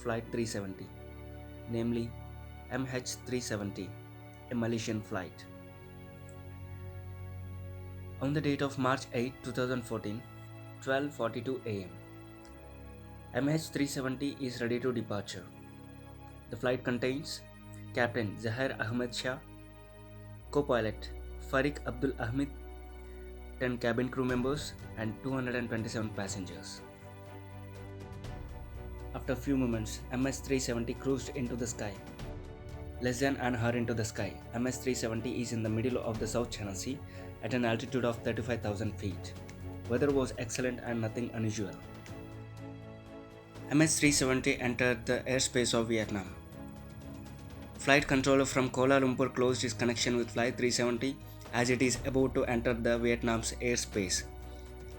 Flight 370, namely MH370, a Malaysian flight. On the date of March 8, 2014, 12:42 am, MH370 is ready to departure. The flight contains Captain Zahir Ahmed Shah, co-pilot Farik Abdul Ahmed, 10 cabin crew members and 227 passengers. After a few moments, MS-370 cruised into the sky. Less than an hour into the sky, MS-370 is in the middle of the South China Sea at an altitude of 35,000 feet. Weather was excellent and nothing unusual. MS-370 entered the airspace of Vietnam. Flight controller from Kuala Lumpur closed his connection with Flight 370 as it is about to enter the Vietnam's airspace.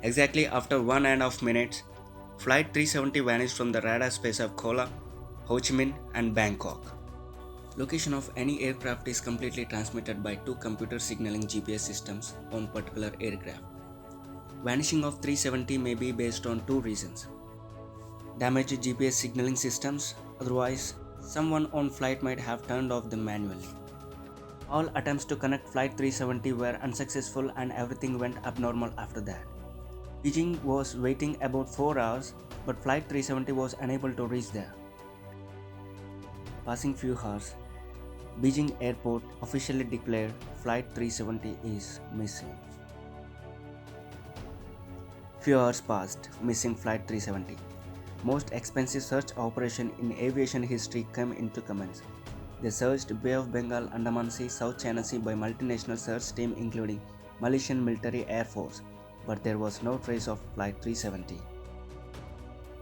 Exactly after 1.5 minutes, Flight 370 vanished from the radar space of Kuala, Ho Chi Minh and Bangkok. Location of any aircraft is completely transmitted by two computer signaling GPS systems on particular aircraft. Vanishing of 370 may be based on two reasons. Damaged GPS signaling systems, otherwise someone on flight might have turned off them manually. All attempts to connect Flight 370 were unsuccessful and everything went abnormal after that. Beijing was waiting about 4 hours, but Flight 370 was unable to reach there. Passing few hours, Beijing airport officially declared Flight 370 is missing. Few hours passed, missing Flight 370. Most expensive search operation in aviation history came into comments. They searched Bay of Bengal, Andaman Sea, South China Sea by multinational search team including Malaysian Military Air Force, but there was no trace of Flight 370.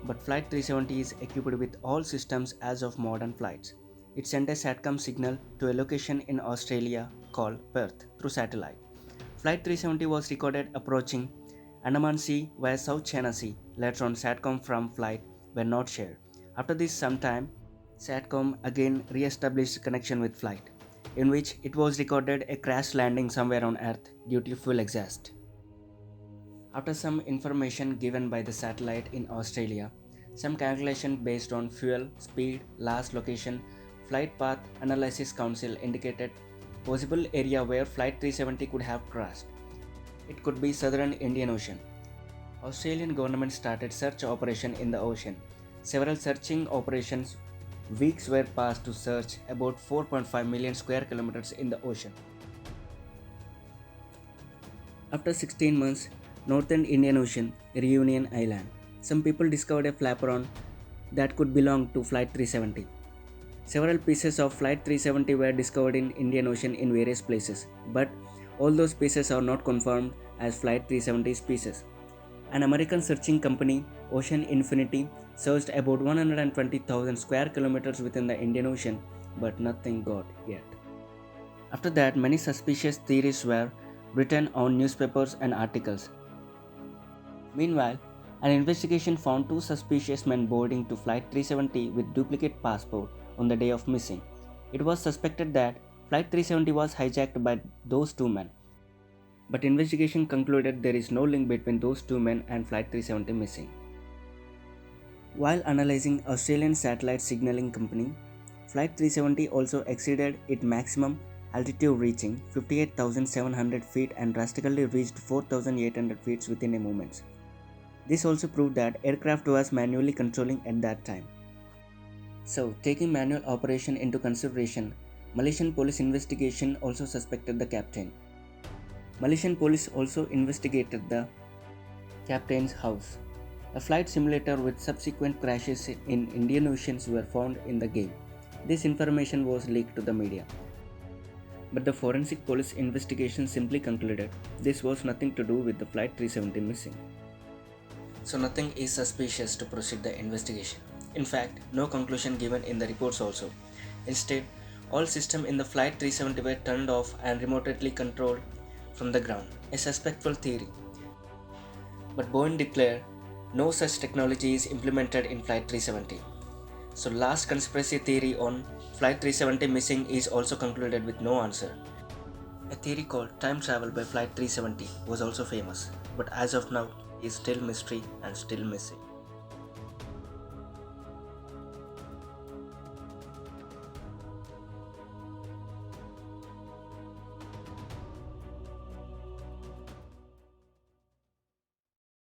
But Flight 370 is equipped with all systems as of modern flights. It sent a SATCOM signal to a location in Australia called Perth through satellite. Flight 370 was recorded approaching Andaman Sea via South China Sea. Later on, SATCOM from flight were not shared. After this some time, SATCOM again re-established connection with flight, in which it was recorded a crash landing somewhere on Earth due to fuel exhaust. After some information given by the satellite in Australia, some calculation based on fuel, speed, last location, flight path analysis council indicated possible area where Flight 370 could have crashed. It could be southern Indian Ocean. Australian government started search operation in the ocean. Several searching operations weeks were passed to search about 4.5 million square kilometers in the ocean. After 16 months, Northern Indian Ocean, Reunion Island, some people discovered a flaperon that could belong to Flight 370. Several pieces of Flight 370 were discovered in Indian Ocean in various places, but all those pieces are not confirmed as Flight 370's pieces. An American searching company, Ocean Infinity, searched about 120,000 square kilometers within the Indian Ocean, but nothing got yet. After that, many suspicious theories were written on newspapers and articles. Meanwhile, an investigation found two suspicious men boarding to Flight 370 with duplicate passport on the day of missing. It was suspected that Flight 370 was hijacked by those two men. But investigation concluded there is no link between those two men and Flight 370 missing. While analyzing Australian satellite signaling company, Flight 370 also exceeded its maximum altitude reaching 58,700 feet and drastically reached 4,800 feet within a moment. This also proved that aircraft was manually controlling at that time. So, taking manual operation into consideration, Malaysian police investigation also suspected the captain. Malaysian police also investigated the captain's house. A flight simulator with subsequent crashes in Indian Oceans were found in the game. This information was leaked to the media. But the forensic police investigation simply concluded this was nothing to do with the Flight 370 missing. So nothing is suspicious to proceed the investigation. In fact, no conclusion given in the reports also. Instead, all systems in the Flight 370 were turned off and remotely controlled from the ground, a suspectful theory. But Boeing declared no such technology is implemented in Flight 370. So last conspiracy theory on Flight 370 missing is also concluded with no answer. A theory called time travel by Flight 370 was also famous, but as of now is still mystery and still missing.